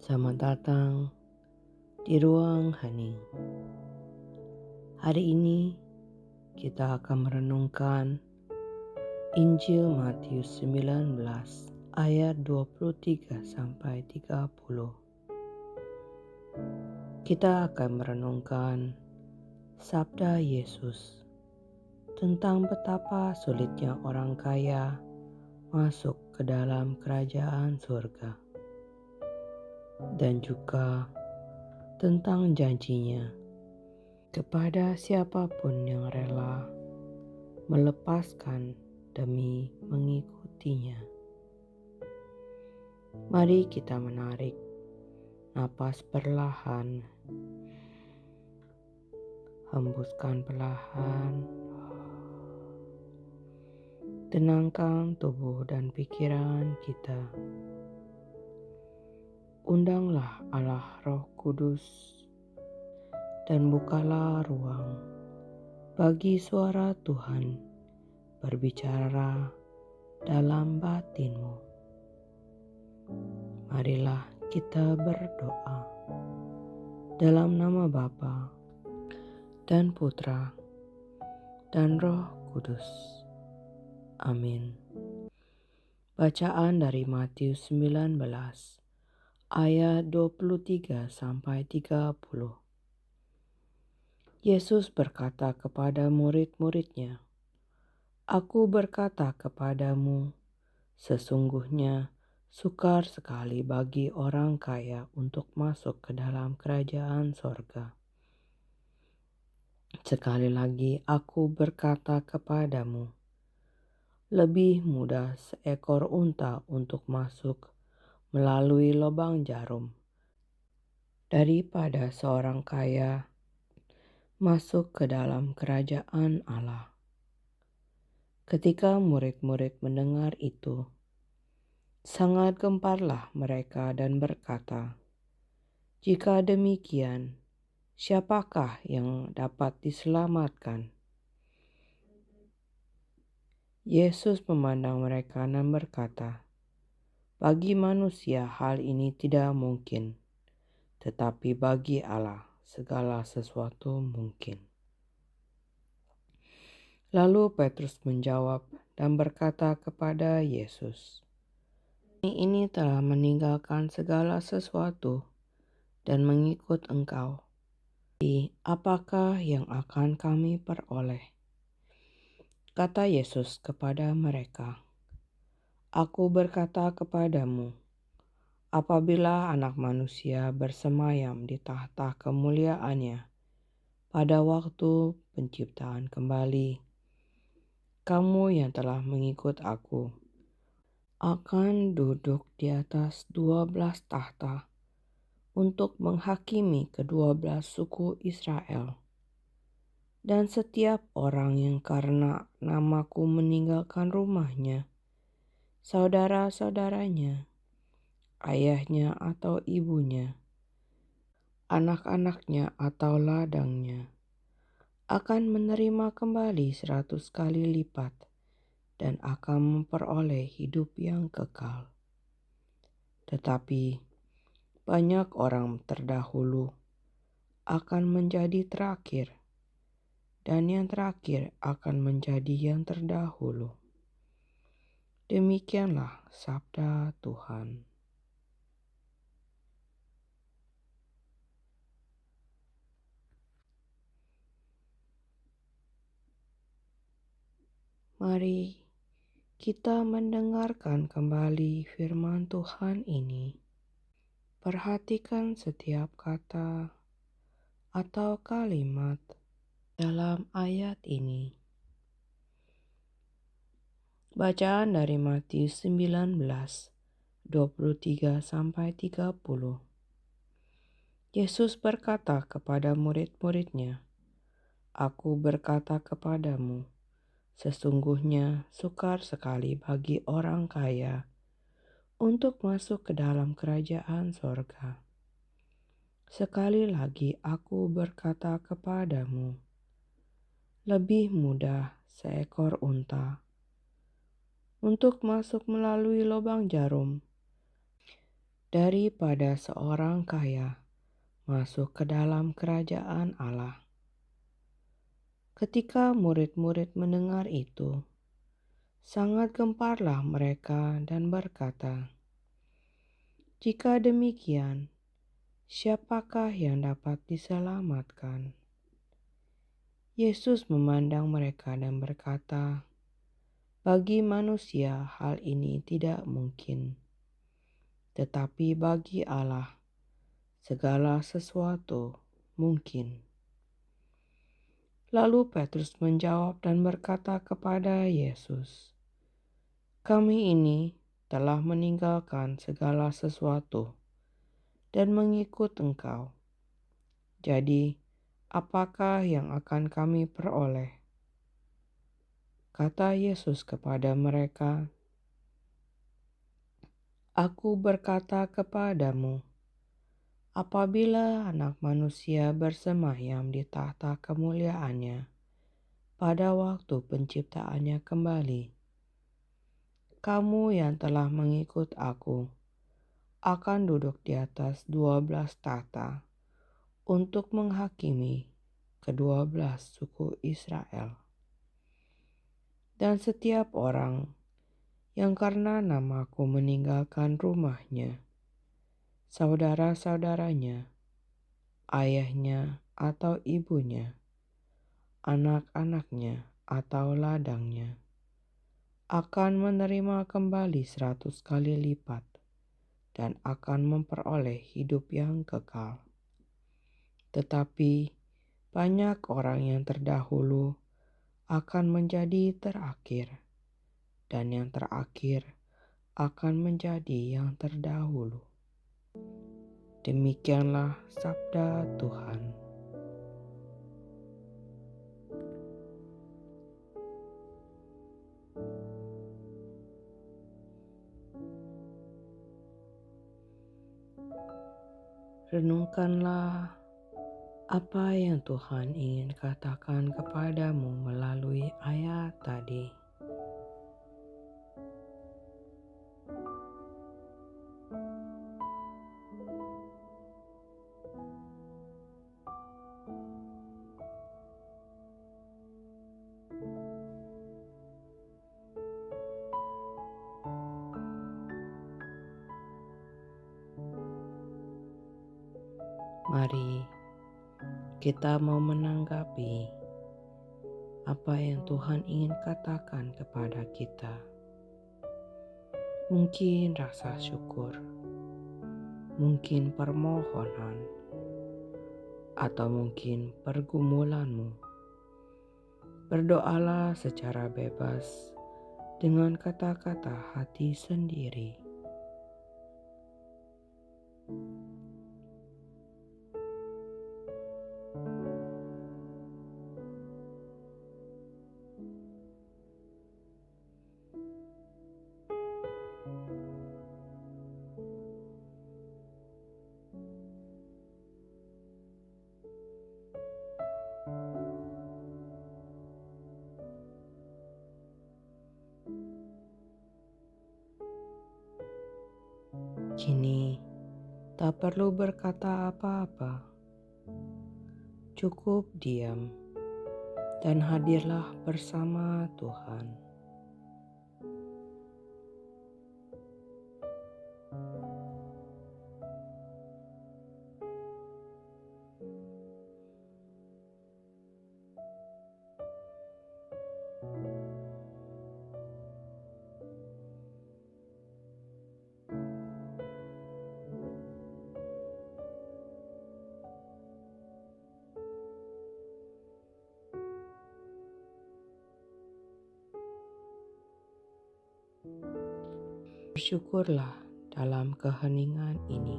Selamat datang di ruang hening. Hari ini kita akan merenungkan Injil Matius 19 ayat 23 sampai 30. Kita akan merenungkan sabda Yesus tentang betapa sulitnya orang kaya masuk ke dalam kerajaan surga, dan juga tentang janjinya kepada siapapun yang rela melepaskan demi mengikutinya. Mari kita menarik napas perlahan, hembuskan perlahan, tenangkan tubuh dan pikiran kita. Undanglah Allah Roh Kudus dan bukalah ruang bagi suara Tuhan berbicara dalam batinmu. Marilah kita berdoa dalam nama Bapa dan Putra dan Roh Kudus. Amin. Bacaan dari Matius 19 ayat 23 sampai 30. Yesus berkata kepada murid-muridnya, "Aku berkata kepadamu, sesungguhnya sukar sekali bagi orang kaya untuk masuk ke dalam kerajaan sorga. Sekali lagi aku berkata kepadamu, lebih mudah seekor unta untuk masuk melalui lubang jarum daripada seorang kaya masuk ke dalam kerajaan Allah." Ketika murid-murid mendengar itu, sangat gemparlah mereka dan berkata, "Jika demikian, siapakah yang dapat diselamatkan?" Yesus memandang mereka dan berkata, "Bagi manusia hal ini tidak mungkin, tetapi bagi Allah segala sesuatu mungkin." Lalu Petrus menjawab dan berkata kepada Yesus, "Ini telah meninggalkan segala sesuatu dan mengikut Engkau. Apakah yang akan kami peroleh?" Kata Yesus kepada mereka, "Aku berkata kepadamu, apabila Anak Manusia bersemayam di tahta kemuliaannya pada waktu penciptaan kembali, kamu yang telah mengikut aku akan duduk di atas 12 tahta untuk menghakimi ke-12 suku Israel. Dan setiap orang yang karena namaku meninggalkan rumahnya, saudara-saudaranya, ayahnya atau ibunya, anak-anaknya atau ladangnya, akan menerima kembali 100 kali lipat dan akan memperoleh hidup yang kekal. Tetapi banyak orang terdahulu akan menjadi terakhir, dan yang terakhir akan menjadi yang terdahulu." Demikianlah sabda Tuhan. Mari kita mendengarkan kembali firman Tuhan ini. Perhatikan setiap kata atau kalimat dalam ayat ini. Bacaan dari Matius 19, 23 sampai 30. Yesus berkata kepada murid-muridnya, "Aku berkata kepadamu, sesungguhnya sukar sekali bagi orang kaya untuk masuk ke dalam kerajaan sorga. Sekali lagi aku berkata kepadamu, lebih mudah seekor unta untuk masuk melalui lubang jarum daripada seorang kaya masuk ke dalam kerajaan Allah." Ketika murid-murid mendengar itu, sangat gemparlah mereka dan berkata, "Jika demikian, siapakah yang dapat diselamatkan?" Yesus memandang mereka dan berkata, "Bagi manusia hal ini tidak mungkin, tetapi bagi Allah segala sesuatu mungkin." Lalu Petrus menjawab dan berkata kepada Yesus, "Kami ini telah meninggalkan segala sesuatu dan mengikut Engkau. Jadi, apakah yang akan kami peroleh?" Kata Yesus kepada mereka, "Aku berkata kepadamu, apabila Anak Manusia bersemayam di tahta kemuliaannya pada waktu penciptaannya kembali, kamu yang telah mengikut aku akan duduk di atas 12 tahta untuk menghakimi ke-12 suku Israel. Dan setiap orang yang karena namaku meninggalkan rumahnya, saudara-saudaranya, ayahnya atau ibunya, anak-anaknya atau ladangnya, akan menerima kembali 100 kali lipat dan akan memperoleh hidup yang kekal. Tetapi banyak orang yang terdahulu akan menjadi terakhir, dan yang terakhir akan menjadi yang terdahulu." Demikianlah sabda Tuhan. Renungkanlah apa yang Tuhan ingin katakan kepadamu melalui ayat tadi. Mari kita mau menanggapi apa yang Tuhan ingin katakan kepada kita. Mungkin rasa syukur, mungkin permohonan, atau mungkin pergumulanmu. Berdoalah secara bebas dengan kata-kata hati sendiri. Kini tak perlu berkata apa-apa, cukup diam dan hadirlah bersama Tuhan. Bersyukurlah dalam keheningan ini.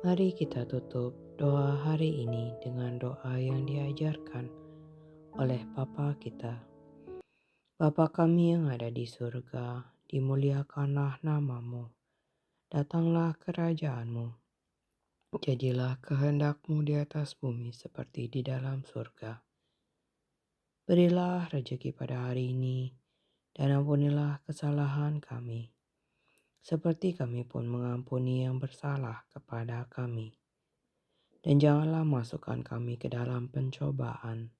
Mari kita tutup doa hari ini dengan doa yang diajarkan oleh Bapa kita. Bapa kami yang ada di surga, dimuliakanlah namamu, datanglah kerajaanmu, Jadilah kehendak-Mu di atas bumi seperti di dalam surga. Berilah rejeki pada hari ini, dan ampunilah kesalahan kami, seperti kami pun mengampuni yang bersalah kepada kami. Dan janganlah masukkan kami ke dalam pencobaan,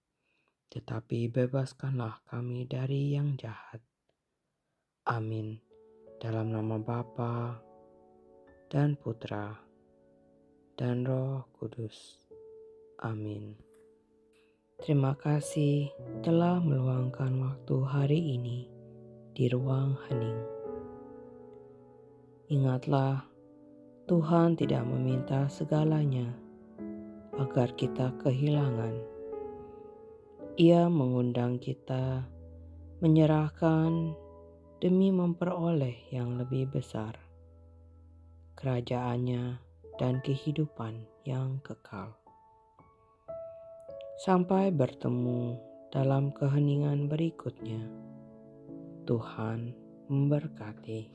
tetapi bebaskanlah kami dari yang jahat. Amin. Dalam nama Bapa dan Putra dan Roh Kudus. Amin. Terima kasih telah meluangkan waktu hari ini di ruang hening. Ingatlah, Tuhan tidak meminta segalanya agar kita kehilangan. Ia mengundang kita menyerahkan demi memperoleh yang lebih besar, kerajaannya dan kehidupan yang kekal. Sampai bertemu dalam keheningan berikutnya. Tuhan memberkati.